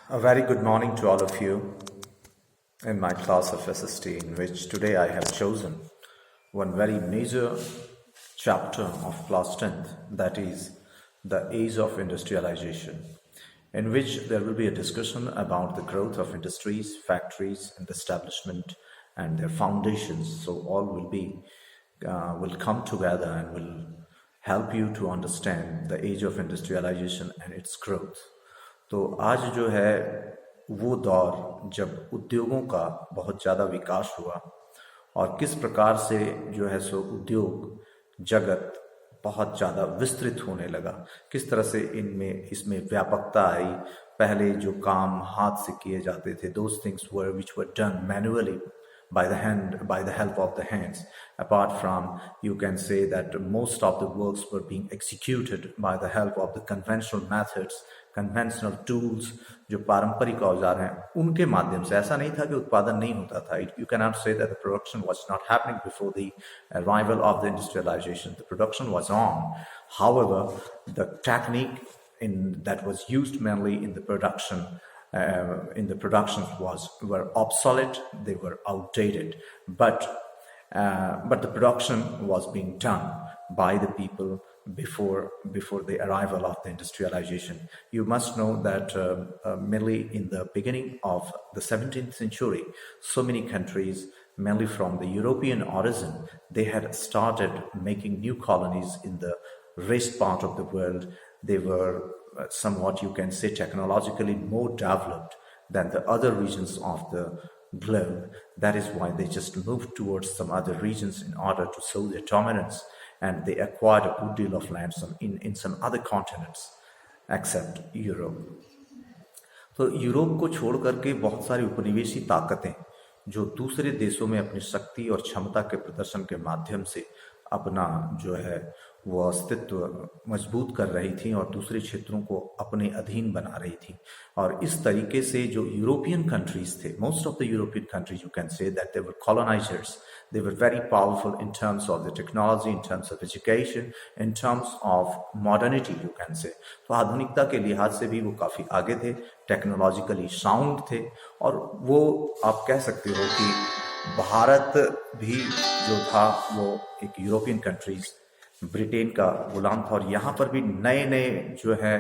A very good morning to all of you in my class of SST, in which today I have chosen one very major chapter of class 10th, that is the age of industrialization, in which there will be a discussion about the growth of industries, factories, and establishment and their foundations. So all will come together and will help you to understand the age of industrialization and its growth. तो आज जो है वो दौर जब उद्योगों का बहुत ज़्यादा विकास हुआ और किस प्रकार से जो है सो उद्योग जगत बहुत ज़्यादा विस्तृत होने लगा, किस तरह से इनमें इसमें व्यापकता आई। पहले जो काम हाथ से किए जाते थे, those things were which were done manually by the hand, by the help of the hands. Apart from, you can say that most of the works were being executed by the help of the conventional methods, conventional tools, जो पारंपरिक औजार हैं उनके माध्यम से। ऐसा नहीं था कि उत्पादन नहीं होता था। You cannot say that the production was not happening before the arrival of the industrialization. The production was on. However, the technique that was used mainly in the productions were obsolete, they were outdated, but the production was being done by the people before the arrival of the industrialization. You must know that mainly in the beginning of the 17th century, so many countries, mainly from the European origin, they had started making new colonies in the rest part of the world. They were somewhat, you can say, technologically more developed than the other regions of the globe. That is why they just moved towards some other regions in order to show their dominance, and they acquired a good deal of land in some other continents except Europe. तो Europe को छोड़ करके बहुत सारी उपनिवेशी ताकतें जो दूसरे देशों में अपनी शक्ति और क्षमता के प्रदर्शन के माध्यम से अपना जो है वो अस्तित्व मजबूत कर रही थी और दूसरे क्षेत्रों को अपने अधीन बना रही थी। और इस तरीके से जो यूरोपियन कंट्रीज थे, most of the European countries, you can say that they were colonisers, they were very powerful in terms of the technology, in terms of education, in terms of modernity, you can say. तो आधुनिकता के लिहाज से भी वो काफ़ी आगे थे, टेक्नोलॉजिकली साउंड थे, और वो आप कह सकते हो कि भारत भी जो था वो एक यूरोपियन कंट्रीज, ब्रिटेन का गुलाम था। और यहाँ पर भी नए नए जो है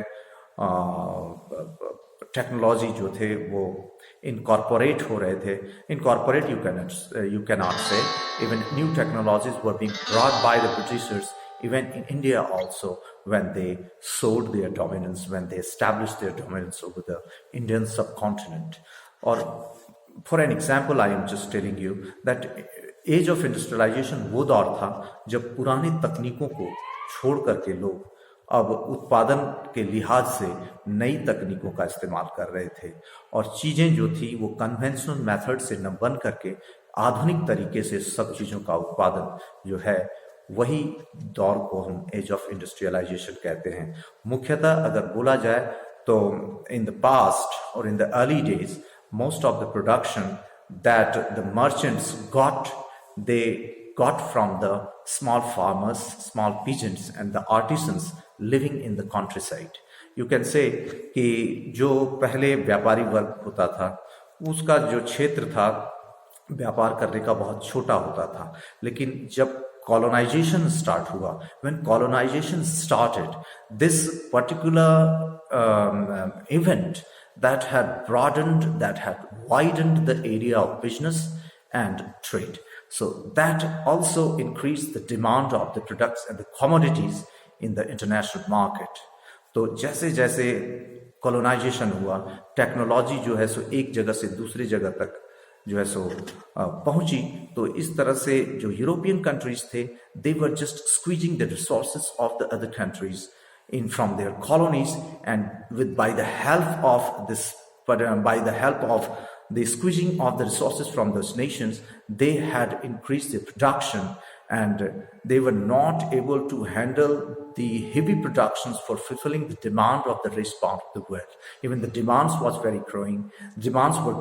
टेक्नोलॉजी जो थे वो इनकॉर्पोरेट हो रहे थे। Incorporate you cannot say, even new technologies were being brought by the Britishers even in India also, when they sold their dominance, when they established their dominance over the Indian subcontinent. Or for an example, I am just telling you that age of industrialisation वो दौर था जब पुरानी तकनीकों को छोड़ करके लोग अब उत्पादन के लिहाज से नई तकनीकों का इस्तेमाल कर रहे थे, और चीज़ें जो थी वो कन्वेंशनल मेथड से न बन करके आधुनिक तरीके से सब चीज़ों का उत्पादन जो है, वही दौर को हम एज ऑफ इंडस्ट्रियलाइजेशन कहते हैं। मुख्यतः अगर बोला जाए तो इन द पास्ट और in the early days, most of the production that the merchants they got from the small farmers, small peasants and the artisans living in the countryside. You can say कि जो पहले व्यापारी वर्ग होता था उसका जो क्षेत्र था व्यापार करने का बहुत छोटा होता था, लेकिन जब colonization start हुआ, when colonization started, this particular event that had broadened, that had widened the area of business and trade. So that also increased the demand of the products and the commodities in the international market. तो जैसे जैसे colonisation हुआ, technology जो है सो एक जगह से दूसरी जगह तक जो है सो पहुंची, तो इस तरह से जो यूरोपियन कंट्रीज थे, they were just squeezing the resources of the other countries in from their colonies, and by the help of the squeezing of the resources from those nations, they had increased their production, and they were not able to handle the heavy productions for fulfilling the demand of the rest part of the world. Even the demands were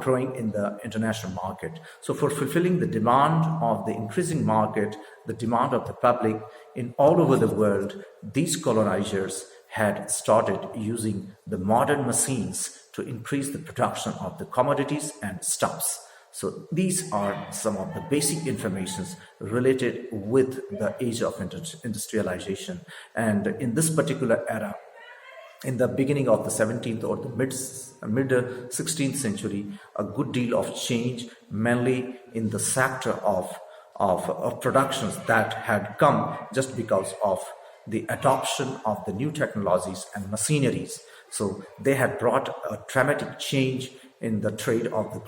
growing in the international market. So for fulfilling the demand of the increasing market, the demand of the public in all over the world, these colonizers had started using the modern machines to increase the production of the commodities and stuffs. So these are some of the basic informations related with the age of industrialization. And in this particular era, in the beginning of the 17th or the mid 16th century, a good deal of change, mainly in the sector of productions that had come just because of the adoption of the new technologies and machineries. So they had brought a dramatic change in the trade of the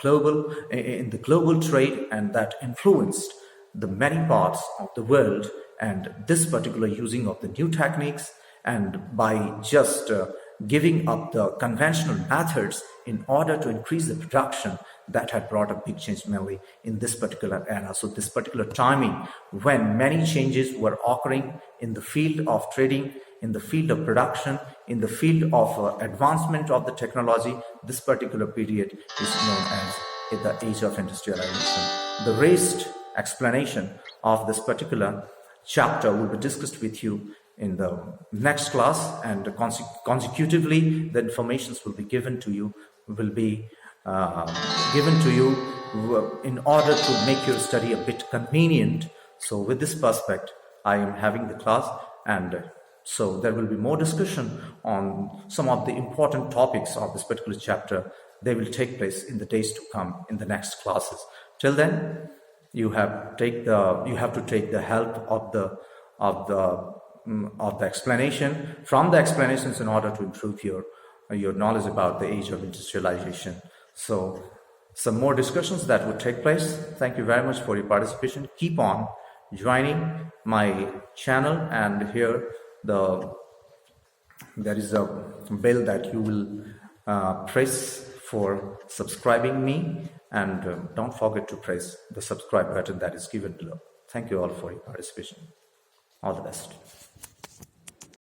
global trade, and that influenced the many parts of the world. And this particular using of the new techniques, and by just giving up the conventional methods in order to increase the production, that had brought a big change mainly in this particular era. So this particular timing when many changes were occurring in the field of trading, in the field of production, in the field of advancement of the technology, this particular period is known as the age of industrialization. The rest explanation of this particular chapter will be discussed with you in the next class, and consecutively the informations will be given to you, in order to make your study a bit convenient. So with this perspective, I am having the class, and so there will be more discussion on some of the important topics of this particular chapter. They will take place in the days to come in the next classes. Till then, you have to take the help of the explanation, from the explanations, in order to improve your knowledge about the age of industrialization. So some more discussions that would take place. Thank you very much for your participation. Keep on joining my channel, and here there is a bell that you will press for subscribing me, and don't forget to press the subscribe button that is given below. Thank you all for your participation. All the best.